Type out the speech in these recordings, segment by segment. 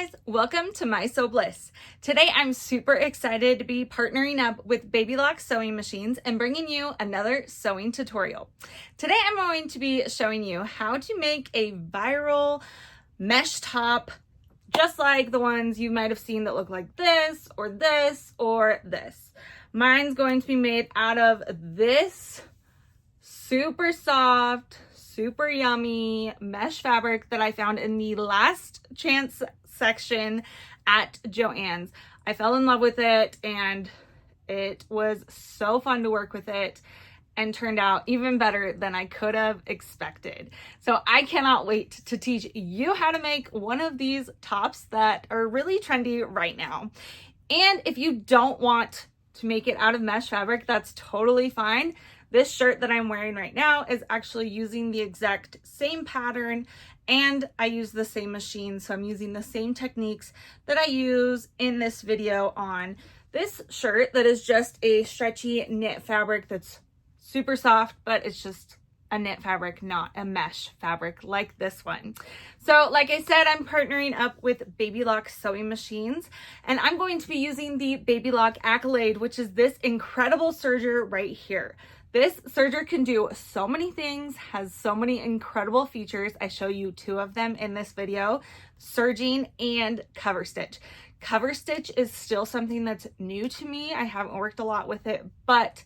guys, welcome to My Sew Bliss. Today I'm super excited to be partnering up with Baby Lock sewing machines and bringing you another sewing tutorial. Today I'm going to be showing you how to make a viral mesh top just like the ones you might have seen that look like this or this or this. Mine's going to be made out of this super soft, super yummy mesh fabric that I found in the last chance section at Joann's. I fell in love with it and it was so fun to work with it and turned out even better than I could have expected. So I cannot wait to teach you how to make one of these tops that are really trendy right now. And if you don't want to make it out of mesh fabric, that's totally fine. This shirt that I'm wearing right now is actually using the exact same pattern and I use the same machine. So I'm using the same techniques that I use in this video on this shirt that is just a stretchy knit fabric that's super soft, but it's just a knit fabric, not a mesh fabric like this one. So like I said, I'm partnering up with Baby Lock sewing machines and I'm going to be using the Baby Lock Accolade, which is this incredible serger right here. This serger can do so many things, has so many incredible features. I show you two of them in this video, serging and cover stitch. Cover stitch is still something that's new to me. I haven't worked a lot with it, but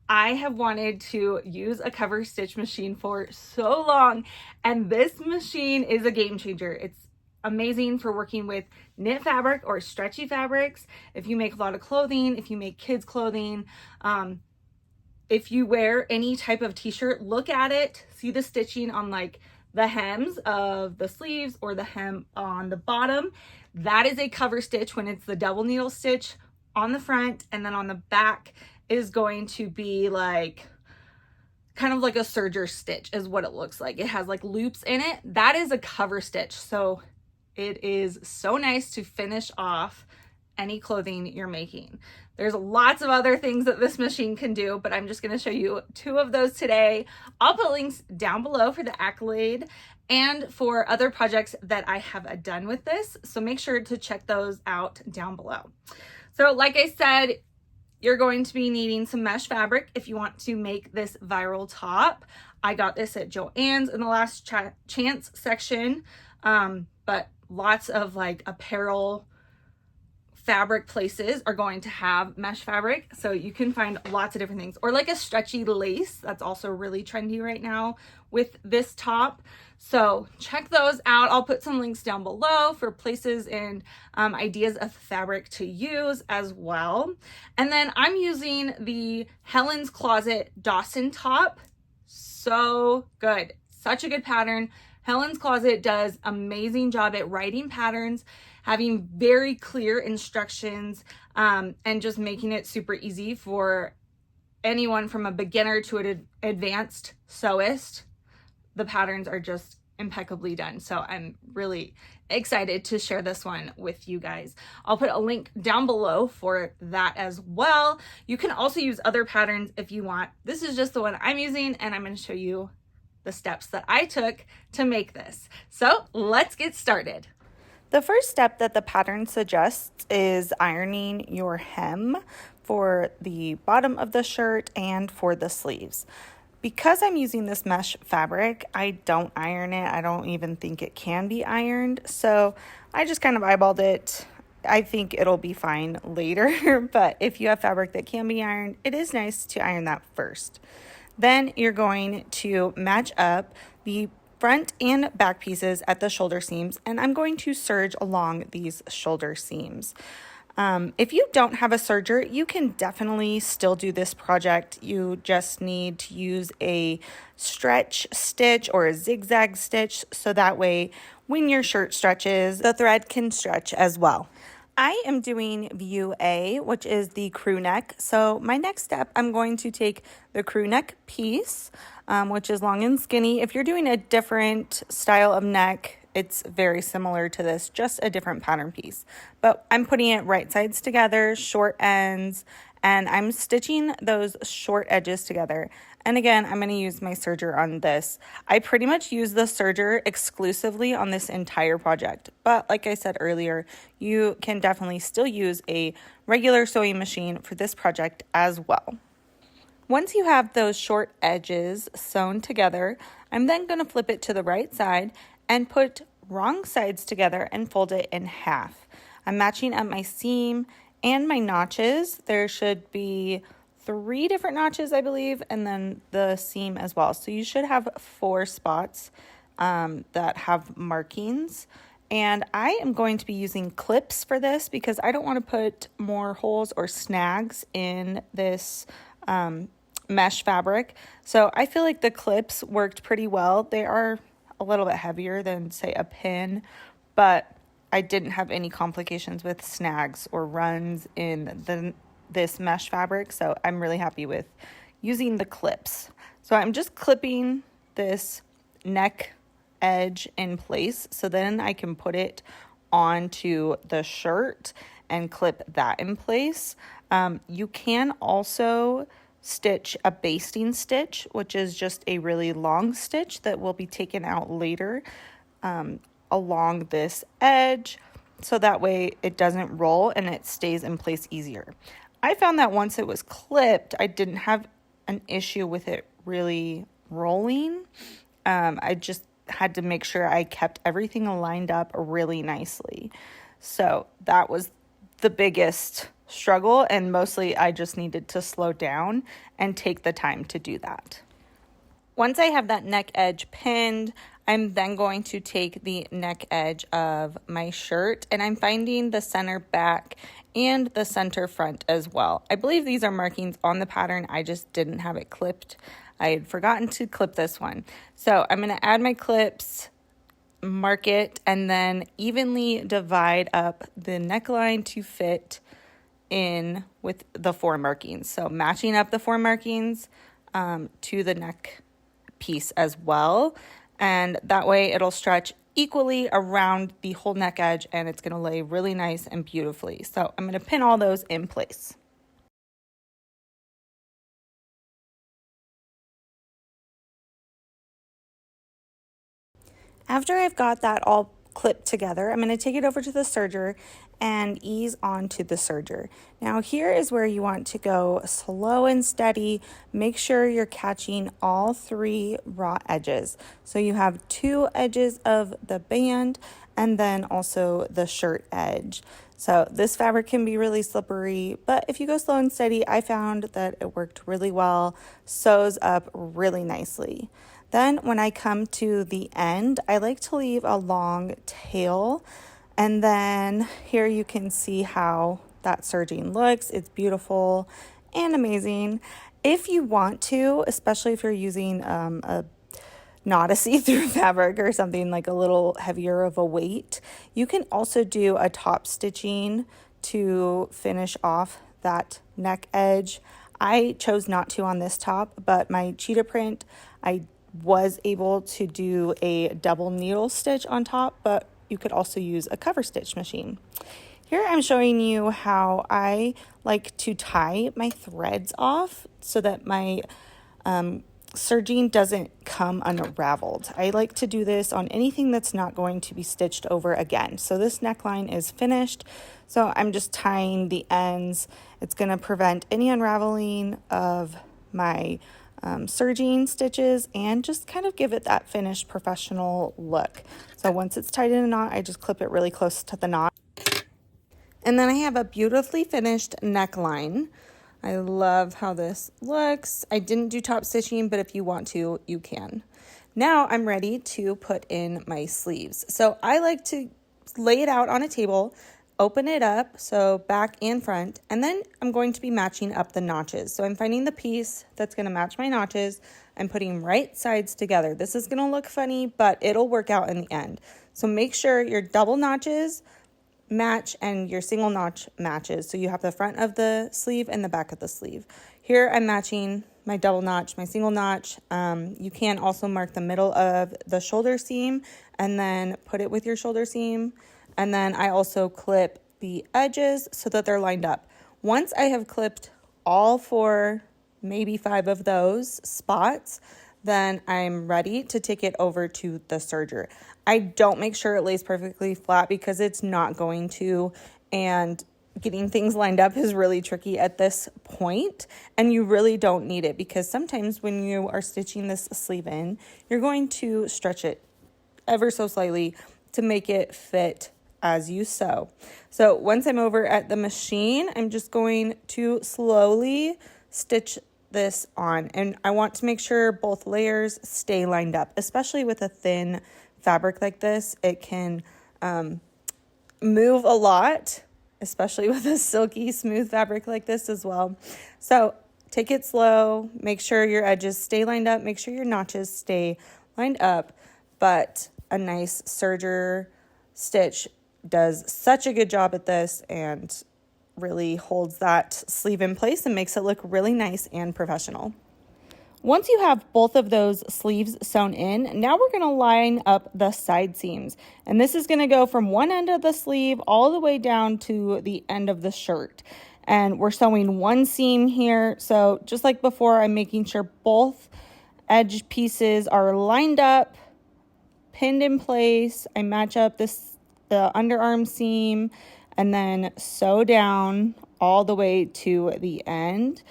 I have wanted to use a cover stitch machine for so long, and this machine is a game changer. It's amazing for working with knit fabric or stretchy fabrics. If you make a lot of clothing, if you make kids clothing, if you wear any type of t-shirt, look at it, see the stitching on like the hems of the sleeves or the hem on the bottom. That is a cover stitch when it's the double needle stitch on the front, and then on the back is going to be like kind of like a serger stitch is what it looks like. It has like loops in it. That is a cover stitch. So it is so nice to finish off any clothing you're making. There's lots of other things that this machine can do, but I'm just going to show you two of those today. I'll put links down below for the Accolade and for other projects that I have done with this. So make sure to check those out down below. So like I said, you're going to be needing some mesh fabric if you want to make this viral top. I got this at Joann's in the last chance section, but lots of like apparel fabric places are going to have mesh fabric, so you can find lots of different things, or like a stretchy lace that's also really trendy right now with this top. So check those out. I'll put some links down below for places and ideas of fabric to use as well. And then I'm using the Helen's Closet Dawson top. So good, such a good pattern. Helen's Closet does amazing job at writing patterns, having very clear instructions, and just making it super easy for anyone from a beginner to an advanced sewist. The patterns are just impeccably done. So I'm really excited to share this one with you guys. I'll put a link down below for that as well. You can also use other patterns if you want. This is just the one I'm using, and I'm going to show you the steps that I took to make this. So let's get started. The first step that the pattern suggests is ironing your hem for the bottom of the shirt and for the sleeves. Because I'm using this mesh fabric, I don't iron it. I don't even think it can be ironed. So I just kind of eyeballed it. I think it'll be fine later, but if you have fabric that can be ironed, it is nice to iron that first. Then you're going to match up the front and back pieces at the shoulder seams, and I'm going to serge along these shoulder seams. If you don't have a serger, you can definitely still do this project. You just need to use a stretch stitch or a zigzag stitch, so that way when your shirt stretches, the thread can stretch as well. I am doing view A, which is the crew neck. So my next step, I'm going to take the crew neck piece, which is long and skinny. If you're doing a different style of neck, it's very similar to this, just a different pattern piece. But I'm putting it right sides together, short ends, and I'm stitching those short edges together. And again, I'm going to use my serger on this. I pretty much use the serger exclusively on this entire project. But like I said earlier, you can definitely still use a regular sewing machine for this project as well. Once you have those short edges sewn together, I'm then going to flip it to the right side and put wrong sides together and fold it in half. I'm matching up my seam and my notches. There should be 3 different notches, I believe, and then the seam as well. So you should have 4 spots that have markings. And I am going to be using clips for this because I don't want to put more holes or snags in this mesh fabric. So I feel like the clips worked pretty well. They are a little bit heavier than, say, a pin, but I didn't have any complications with snags or runs in this mesh fabric, so I'm really happy with using the clips. So I'm just clipping this neck edge in place so then I can put it onto the shirt and clip that in place. You can also stitch a basting stitch, which is just a really long stitch that will be taken out later along this edge, so that way it doesn't roll and it stays in place easier. I found that once it was clipped, I didn't have an issue with it really rolling. I just had to make sure I kept everything lined up really nicely. So that was the biggest struggle, and mostly I just needed to slow down and take the time to do that. Once I have that neck edge pinned, I'm then going to take the neck edge of my shirt, and I'm finding the center back and the center front as well. I believe these are markings on the pattern. I just didn't have it clipped. I had forgotten to clip this one. So I'm going to add my clips, mark it, and then evenly divide up the neckline to fit in with the 4 markings. So matching up the 4 markings to the neck piece as well. And that way it'll stretch equally around the whole neck edge and it's going to lay really nice and beautifully. So I'm going to pin all those in place. After I've got that all clipped together, I'm going to take it over to the serger and ease onto the serger. Now here is where you want to go slow and steady. Make sure you're catching all 3 raw edges. So you have 2 edges of the band and then also the shirt edge. So this fabric can be really slippery, but if you go slow and steady, I found that it worked really well, sews up really nicely. Then when I come to the end, I like to leave a long tail. And then here you can see how that serging looks. It's beautiful and amazing. If you want to, especially if you're using not a see-through fabric or something like a little heavier of a weight, you can also do a top stitching to finish off that neck edge. I chose not to on this top, but my cheetah print, I was able to do a double needle stitch on top, but you could also use a cover stitch machine. Here I'm showing you how I like to tie my threads off so that my serging doesn't come unraveled. I like to do this on anything that's not going to be stitched over again. So this neckline is finished, so I'm just tying the ends. It's going to prevent any unraveling of my serging stitches and just kind of give it that finished professional look. So once it's tied in a knot, I just clip it really close to the knot. And then I have a beautifully finished neckline. I love how this looks. I didn't do top stitching, but if you want to, you can. Now I'm ready to put in my sleeves. So I like to lay it out on a table, open it up, so back and front, and then I'm going to be matching up the notches. So I'm finding the piece that's going to match my notches. I'm putting right sides together. This is going to look funny, but it'll work out in the end. So make sure your double notches match and your single notch matches. So you have the front of the sleeve and the back of the sleeve. Here I'm matching my double notch, my single notch. You can also mark the middle of the shoulder seam and then put it with your shoulder seam. And then I also clip the edges so that they're lined up. Once I have clipped all 4 maybe 5 of those spots, then I'm ready to take it over to the serger. I don't make sure it lays perfectly flat because it's not going to, and getting things lined up is really tricky at this point, and you really don't need it because sometimes when you are stitching this sleeve in, you're going to stretch it ever so slightly to make it fit as you sew. So once I'm over at the machine, I'm just going to slowly stitch this on, and I want to make sure both layers stay lined up, especially with a thin fabric like this. It can move a lot, especially with a silky smooth fabric like this as well. So take it slow, make sure your edges stay lined up, make sure your notches stay lined up, but a nice serger stitch does such a good job at this and really holds that sleeve in place and makes it look really nice and professional. Once you have both of those sleeves sewn in, now we're going to line up the side seams. And this is going to go from one end of the sleeve all the way down to the end of the shirt. And we're sewing one seam here. So just like before, I'm making sure both edge pieces are lined up, pinned in place. I match up the underarm seam and then sew down all the way to the end,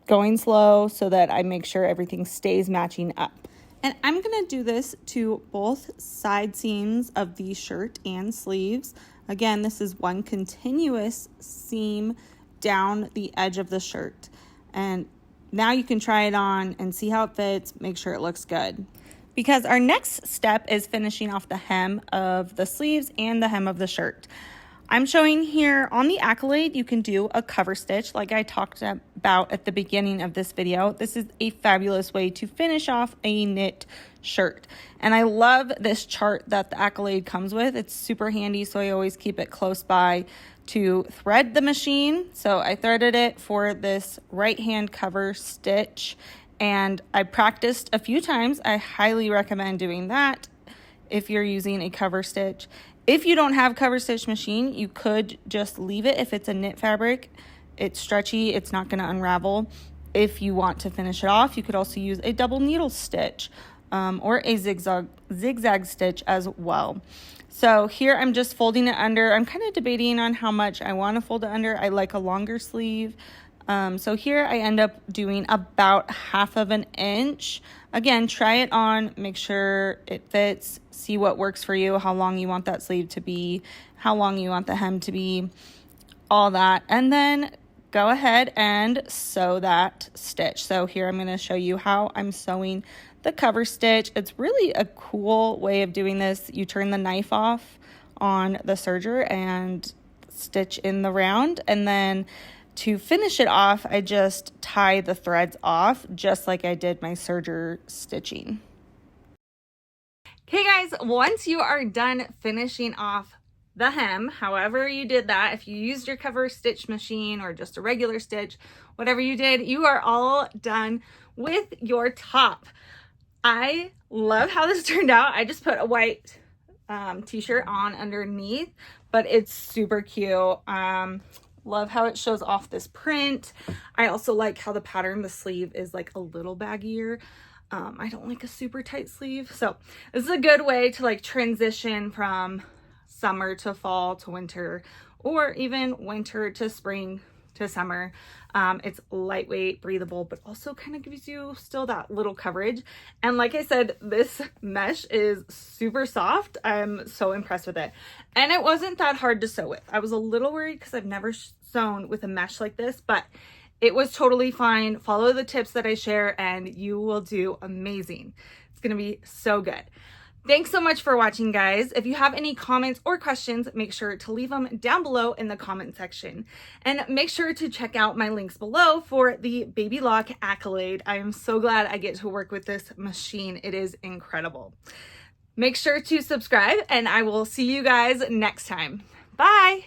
going slow so that I make sure everything stays matching up. And I'm going to do this to both side seams of the shirt and sleeves. Again, this is one continuous seam down the edge of the shirt. And now you can try it on and see how it fits, make sure it looks good. Because our next step is finishing off the hem of the sleeves and the hem of the shirt. I'm showing here on the Accolade, you can do a cover stitch like I talked about at the beginning of this video. This is a fabulous way to finish off a knit shirt. And I love this chart that the Accolade comes with. It's super handy, so I always keep it close by to thread the machine. So I threaded it for this right hand cover stitch, and I practiced a few times. I highly recommend doing that if you're using a cover stitch. If you don't have cover stitch machine, you could just leave it. If it's a knit fabric, it's stretchy, it's not going to unravel. If you want to finish it off, you could also use a double needle stitch or a zigzag stitch as well. So here I'm just folding it under. I'm kind of debating on how much I want to fold it under. I like a longer sleeve. So here I end up doing about 1/2 of an inch. Again, try it on, make sure it fits, see what works for you, how long you want that sleeve to be, how long you want the hem to be, all that. And then go ahead and sew that stitch. So here I'm going to show you how I'm sewing the cover stitch. It's really a cool way of doing this. You turn the knife off on the serger and stitch in the round, and then to finish it off, I just tie the threads off just like I did my serger stitching. Okay guys, once you are done finishing off the hem, however you did that, if you used your cover stitch machine or just a regular stitch, whatever you did, you are all done with your top. I love how this turned out. I just put a white t-shirt on underneath, but it's super cute. Love how it shows off this print. I also like how the pattern, the sleeve is like a little baggier. I don't like a super tight sleeve. So this is a good way to like transition from summer to fall to winter, or even winter to spring to summer. It's lightweight, breathable, but also kind of gives you still that little coverage. And like I said, this mesh is super soft. I'm so impressed with it. And it wasn't that hard to sew with. I was a little worried because I've never sewn with a mesh like this, but it was totally fine. Follow the tips that I share and you will do amazing. It's gonna be so good. Thanks so much for watching, guys. If you have any comments or questions, make sure to leave them down below in the comment section. And make sure to check out my links below for the Baby Lock Accolade. I am so glad I get to work with this machine. It is incredible. Make sure to subscribe and I will see you guys next time. Bye.